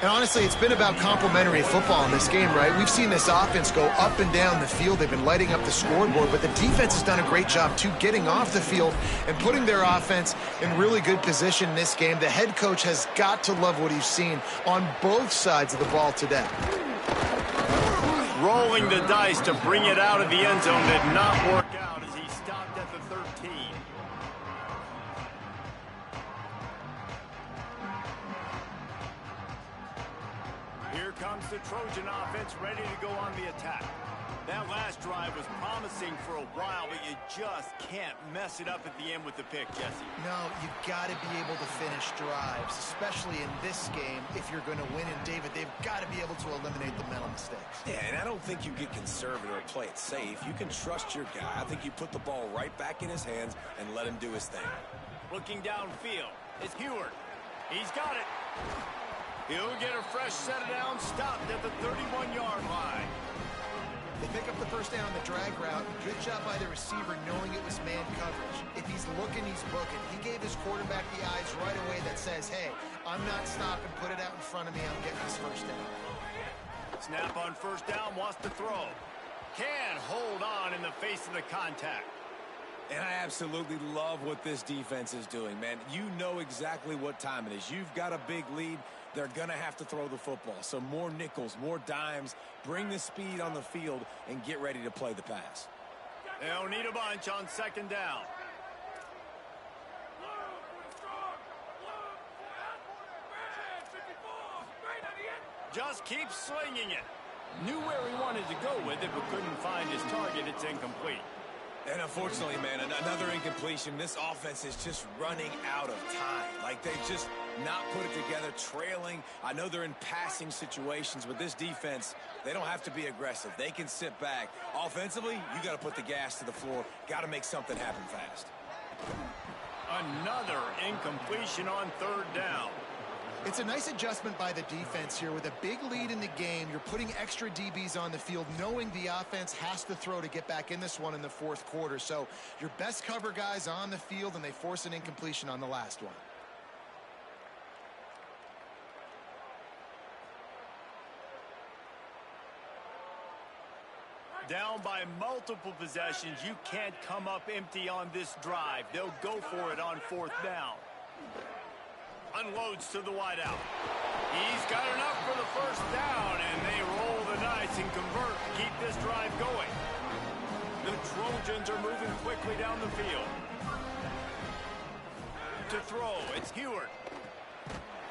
And honestly, it's been about complementary football in this game, right? We've seen this offense go up and down the field. They've been lighting up the scoreboard, but the defense has done a great job, too, getting off the field and putting their offense in really good position in this game. The head coach has got to love what he's seen on both sides of the ball today. Rolling the dice to bring it out of the end zone did not work out as he stopped at the 13. Here comes the Trojan offense ready to go on the attack. That last drive was promising for a while, but you just can't mess it up at the end with the pick, Jesse. No, you've got to be able to finish drives, especially in this game. If you're going to win, and David, they've got to be able to eliminate the mental mistakes. Yeah, and I don't think you get conservative or play it safe. You can trust your guy. I think you put the ball right back in his hands and let him do his thing. Looking downfield, it's Heward. He's got it. He'll get a fresh set of down, stopped at the 31-yard line. They pick up the first down on the drag route. Good job by the receiver knowing it was man coverage. If he's looking, he's booking. He gave his quarterback the eyes right away that says, hey, I'm not stopping. Put it out in front of me. I'm getting this first down. Snap on first down, wants to throw. Can hold on in the face of the contact. And I absolutely love what this defense is doing, man. You know exactly what time it is. You've got a big lead. They're going to have to throw the football. So more nickels, more dimes, bring the speed on the field, and get ready to play the pass. They'll need a bunch on second down. Just keep slinging it. Knew where he wanted to go with it, but couldn't find his target. It's incomplete. And unfortunately, man, another incompletion. This offense is just running out of time. Like, they've just not put it together, trailing. I know they're in passing situations, but this defense, they don't have to be aggressive. They can sit back. Offensively, you got to put the gas to the floor. Got to make something happen fast. Another incompletion on third down. It's a nice adjustment by the defense here. With a big lead in the game, you're putting extra DBs on the field, knowing the offense has to throw to get back in this one in the fourth quarter. So your best cover guys on the field, and they force an incompletion on the last one. Down by multiple possessions, you can't come up empty on this drive. They'll go for it on fourth down. Unloads to the wideout. He's got enough for the first down, and they roll the dice and convert to keep this drive going. The Trojans are moving quickly down the field. To throw, it's Heward.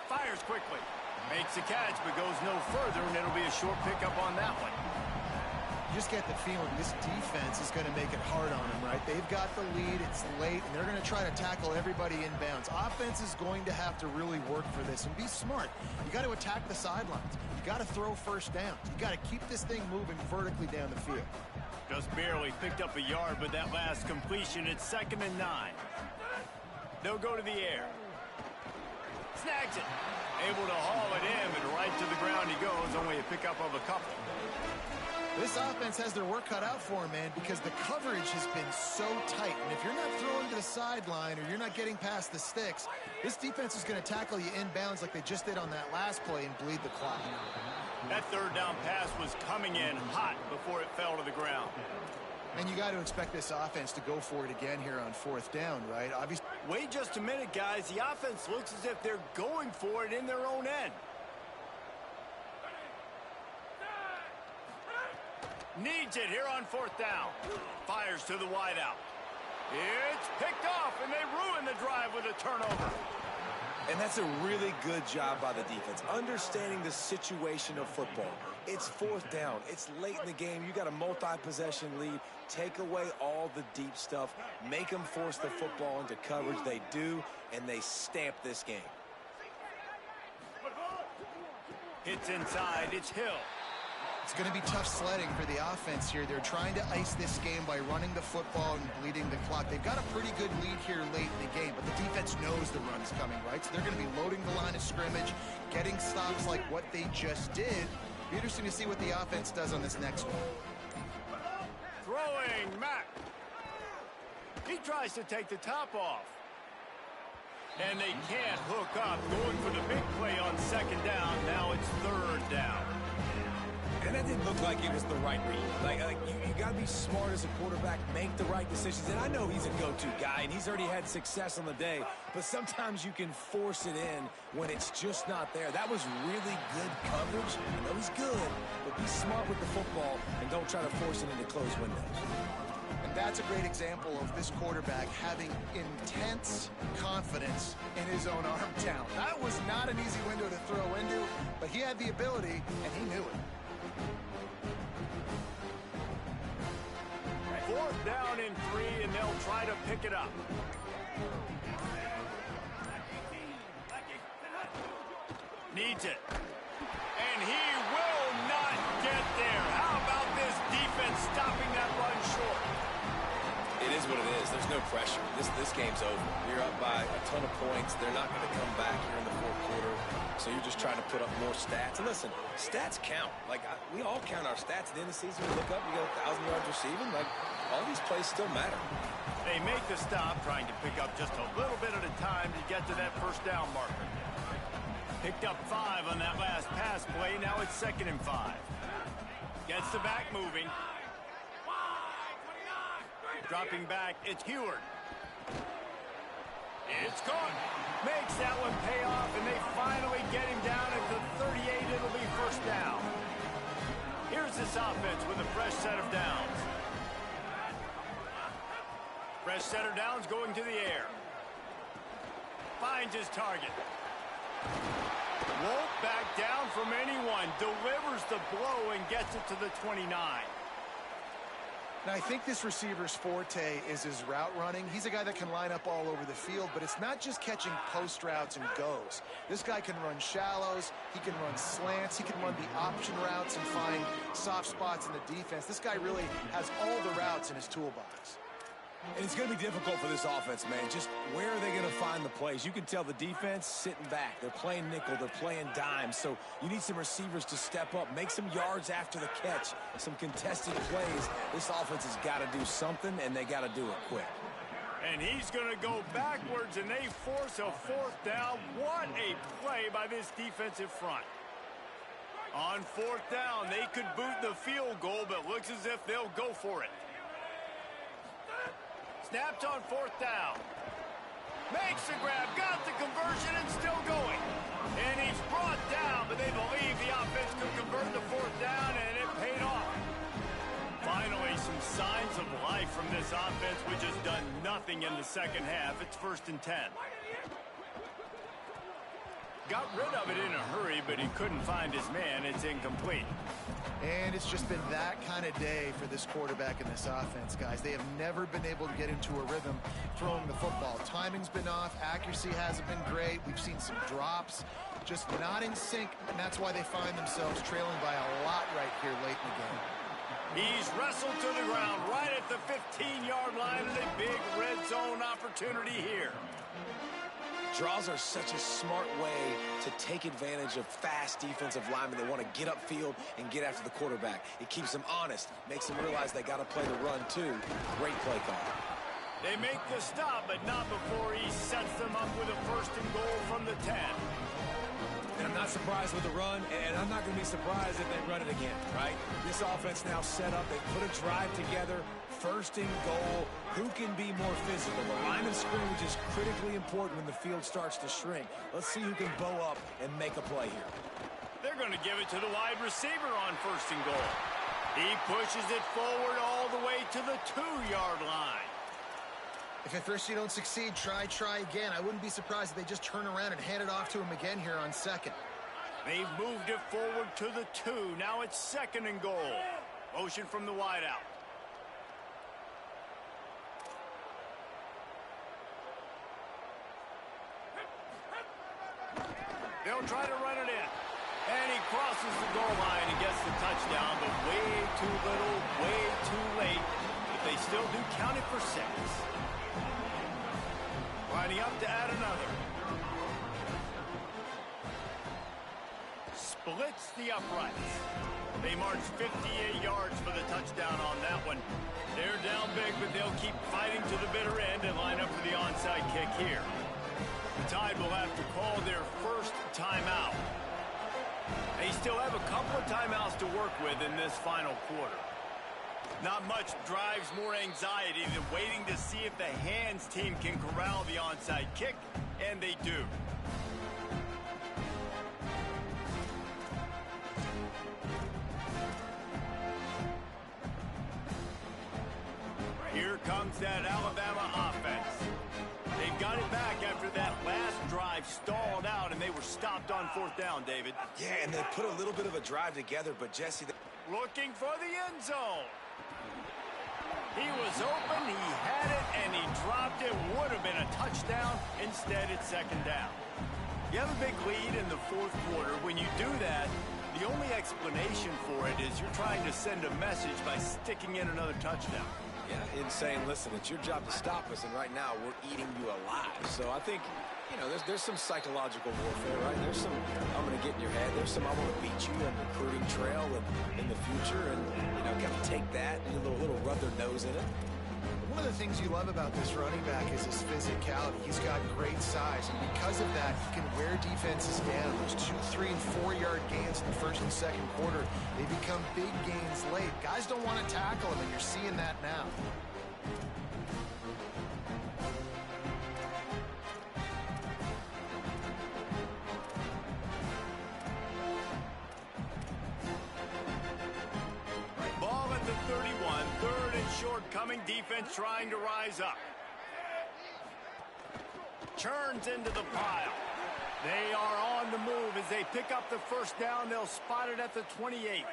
Fires quickly. Makes a catch, but goes no further, and it'll be a short pickup on that one. You just get the feeling this defense is going to make it hard on them, right? They've got the lead, it's late, and they're going to try to tackle everybody inbounds. Offense is going to have to really work for this and be smart. You got to attack the sidelines. You got to throw first downs. You got to keep this thing moving vertically down the field. Just barely picked up a yard with that last completion. It's 2nd and 9. They'll go to the air. Snags it. Able to haul it in, but right to the ground he goes. Only a pickup of a couple. This offense has their work cut out for them, man, because the coverage has been so tight. And if you're not throwing to the sideline or you're not getting past the sticks, this defense is going to tackle you inbounds like they just did on that last play and bleed the clock. That third down pass was coming in hot before it fell to the ground. And you got to expect this offense to go for it again here on fourth down, right? Obviously. Wait just a minute, guys. The offense looks as if they're going for it in their own end. Needs it here on fourth down. Fires to the wideout. It's picked off, and they ruin the drive with a turnover. And that's a really good job by the defense, understanding the situation of football. It's fourth down. It's late in the game. You got a multi-possession lead. Take away all the deep stuff. Make them force the football into coverage. They do, and they stamp this game. Hits inside. It's Hill. It's going to be tough sledding for the offense here. They're trying to ice this game by running the football and bleeding the clock. They've got a pretty good lead here late in the game, but the defense knows the run's coming, right? So they're going to be loading the line of scrimmage, getting stops like what they just did. Be interesting to see what the offense does on this next one. Throwing, Mack. He tries to take the top off. And they can't hook up. Going for the big play on second down. Now it's third down. And that didn't look like it was the right read. You got to be smart as a quarterback, make the right decisions. And I know he's a go-to guy, and he's already had success on the day. But sometimes you can force it in when it's just not there. That was really good coverage. I know he's good, but be smart with the football and don't try to force it into closed windows. And that's a great example of this quarterback having intense confidence in his own arm talent. That was not an easy window to throw into, but he had the ability, and he knew it. Fourth down and 3, and they'll try to pick it up. Needs it. And he will not get there. How about this defense stopping that run short? It is what it is. There's no pressure. This game's over. You're up by a ton of points. They're not going to come back here in the fourth quarter. So you're just trying to put up more stats. And listen, stats count. We all count our stats at the end of the season. We look up, you got 1,000 yards receiving. All these plays still matter. They make the stop, trying to pick up just a little bit at a time to get to that first down marker. Picked up 5 on that last pass play. Now it's 2nd and 5. Gets the back moving. Dropping back, it's Heward. It's caught. Makes that one pay off, and they finally get him down at the 38. It'll be first down. Here's this offense with a fresh set of downs. Fresh set of downs going to the air. Finds his target. Won't back down from anyone. Delivers the blow and gets it to the 29. Now, I think this receiver's forte is his route running. He's a guy that can line up all over the field, but it's not just catching post routes and goes. This guy can run shallows, he can run slants, he can run the option routes and find soft spots in the defense. This guy really has all the routes in his toolbox. And it's going to be difficult for this offense, man. Just where are they going to find the plays? You can tell the defense sitting back. They're playing nickel. They're playing dime. So you need some receivers to step up, make some yards after the catch, some contested plays. This offense has got to do something, and they got to do it quick. And he's going to go backwards, and they force a 4th down. What a play by this defensive front. On 4th down, they could boot the field goal, but looks as if they'll go for it. Snapped on 4th down. Makes the grab, got the conversion, and still going. And he's brought down, but they believe the offense could convert the 4th down, and it paid off. Finally, some signs of life from this offense, which has done nothing in the second half. It's 1st and 10. Got rid of it in a hurry, but he couldn't find his man. It's incomplete. And it's just been that kind of day for this quarterback and this offense, guys. They have never been able to get into a rhythm throwing the football. Timing's been off. Accuracy hasn't been great. We've seen some drops, just not in sync, and that's why they find themselves trailing by a lot right here late in the game. He's wrestled to the ground right at the 15-yard line, and a big red zone opportunity here. Draws are such a smart way to take advantage of fast defensive linemen. They want to get upfield and get after the quarterback. It keeps them honest, makes them realize they got to play the run too. Great play call. They make the stop, but not before he sets them up with a 1st and goal from the 10. And I'm not surprised with the run, and I'm not going to be surprised if they run it again, right? This offense now set up. They put a drive together. 1st and goal. Who can be more physical? The line of scrimmage is critically important when the field starts to shrink. Let's see who can bow up and make a play here. They're going to give it to the wide receiver on 1st and goal. He pushes it forward all the way to the 2-yard line. If at first you don't succeed, try again. I wouldn't be surprised if they just turn around and hand it off to him again here on 2nd. They've moved it forward to the 2. Now it's 2nd and goal. Motion from the wideout. They'll try to run it in. And he crosses the goal line and gets the touchdown, but way too little, way too late. But they still do count it for 6. Lining up to add another. Splits the uprights. They march 58 yards for the touchdown on that one. They're down big, but they'll keep fighting to the bitter end and line up for the onside kick here. The Tide will have to call their first timeout. They still have a couple of timeouts to work with in this final quarter. Not much drives more anxiety than waiting to see if the hands team can corral the onside kick, and they do. Here comes that Alabama offense. They've got it back after that last drive stalled out, and they were stopped on 4th down, David. Yeah, and they put a little bit of a drive together, but Jesse... Looking for the end zone. He was open, he had it, and he dropped it. Would have been a touchdown. Instead, it's 2nd down. You have a big lead in the 4th quarter. When you do that, the only explanation for it is you're trying to send a message by sticking in another touchdown. Yeah, in saying, listen, it's your job to stop us, and right now we're eating you alive. So I think, you know, there's some psychological warfare, right? There's some, I'm going to get in your head. There's some, I want to beat you on recruiting trail and in the future, and, you know, got to take that and a little rub their nose in it. One of the things you love about this running back is his physicality. He's got great size, and because of that, he can wear defenses down. Those 2, 3, and 4-yard gains in the 1st and 2nd quarter, they become big gains late. Guys don't want to tackle him, and you're seeing that now. Ball at the 31, 3rd and short coming, defense trying to rise up. Churns into the pile. They are on the move as they pick up the first down. They'll spot it at the 28.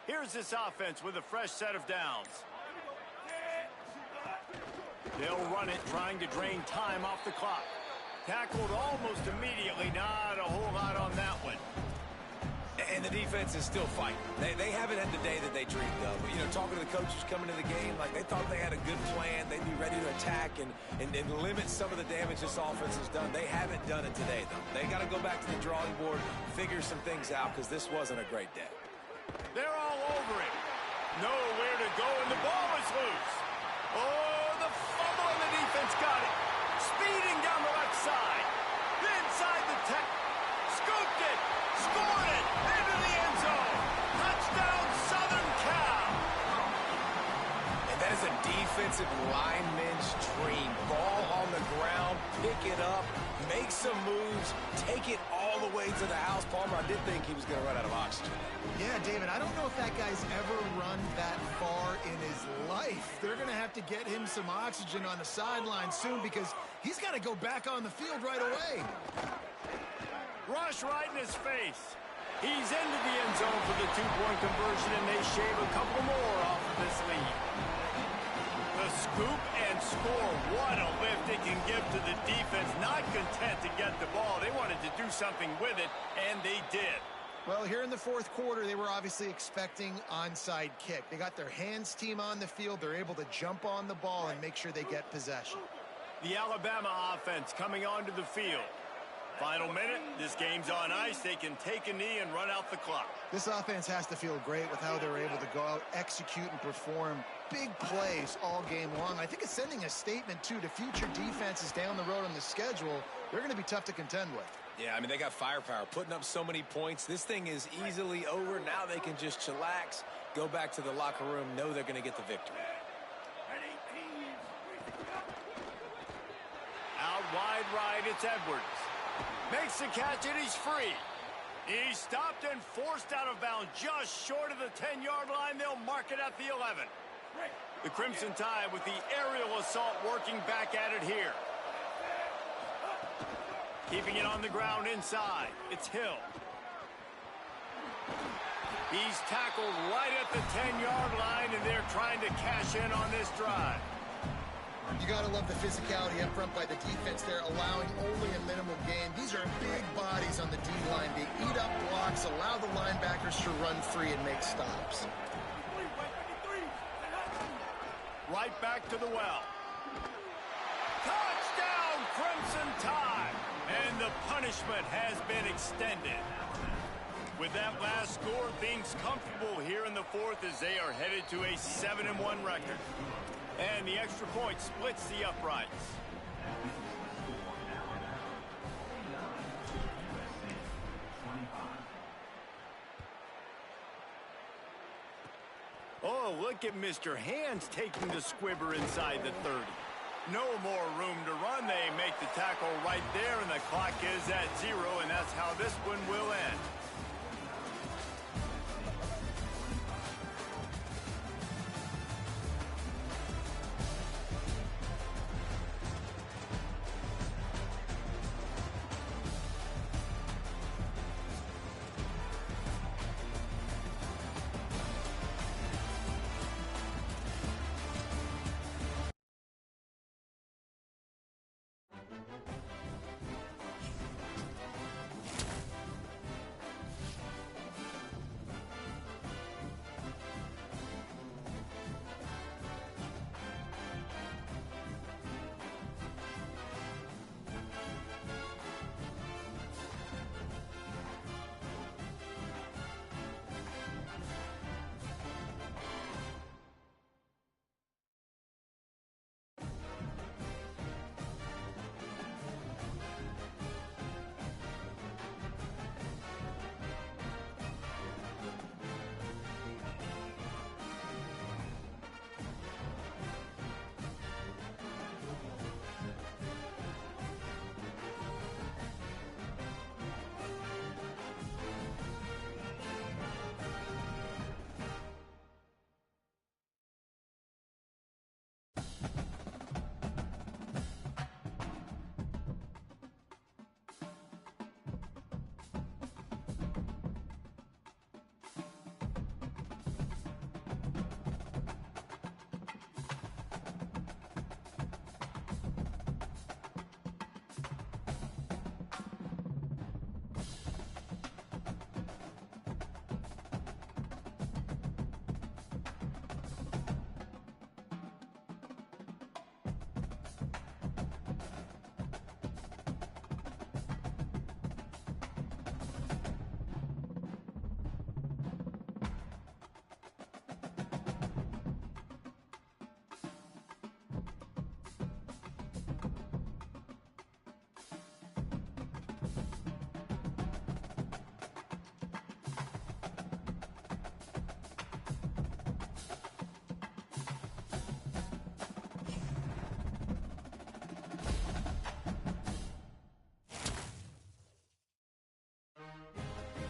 Here's this offense with a fresh set of downs. They'll run it, trying to drain time off the clock. Tackled almost immediately. Not a whole lot on that one. And the defense is still fighting. They haven't had the day that they dreamed of. But, you know, talking to the coaches coming to the game, like they thought they had a good plan. They'd be ready to attack and limit some of the damage this offense has done. They haven't done it today, though. They got to go back to the drawing board, figure some things out, because this wasn't a great day. They're all over it. Nowhere to go, and the ball is loose. Oh, the fumble, and the defense got it. Speeding down the left side. Inside the 10. Scooped it. Scored it. Into the end zone. Touchdown, Southern Cal. And that is a defensive lineman's dream. Ball on the ground, pick it up, make some moves, take it all the way to the house. Palmer, I did think he was going to run out of oxygen. Yeah, David, I don't know if that guy's ever run that far in his life. They're going to have to get him some oxygen on the sideline soon because he's got to go back on the field right away. Rush right in his face. He's into the end zone for the two-point conversion, and they shave a couple more off of this lead. The scoop and score. What a lift it can give to the defense. Not content to get the ball. They wanted to do something with it, and they did. Well, here in the fourth quarter, they were obviously expecting onside kick. They got their hands team on the field. They're able to jump on the ball and make sure they get possession. The Alabama offense coming onto the field. Final minute, this game's on ice. They can take a knee and run out the clock. This offense has to feel great with how they're able to go out, execute, and perform big plays all game long. I think it's sending a statement, too, to future defenses down the road on the schedule. They're going to be tough to contend with. Yeah, I mean, they got firepower, putting up so many points. This thing is easily over. Now they can just chillax, go back to the locker room, know they're going to get the victory. Out wide right, it's Edwards. Makes the catch, and he's free. He's stopped and forced out of bounds just short of the 10-yard line. They'll mark it at the 11. The Crimson Tide with the aerial assault working back at it here. Keeping it on the ground inside. It's Hill. He's tackled right at the 10-yard line, and they're trying to cash in on this drive. You got to love the physicality up front by the defense there, allowing only a minimal gain. These are big bodies on the D-line. They eat up blocks, allow the linebackers to run free and make stops. Right back to the well. Touchdown, Crimson Tide! And the punishment has been extended. With that last score, things comfortable here in the fourth as they are headed to a 7-1 record. And the extra point splits the uprights. Oh, look at Mr. Hands taking the squibber inside the 30. No more room to run. They make the tackle right there, and the clock is at 0, and that's how this one will end.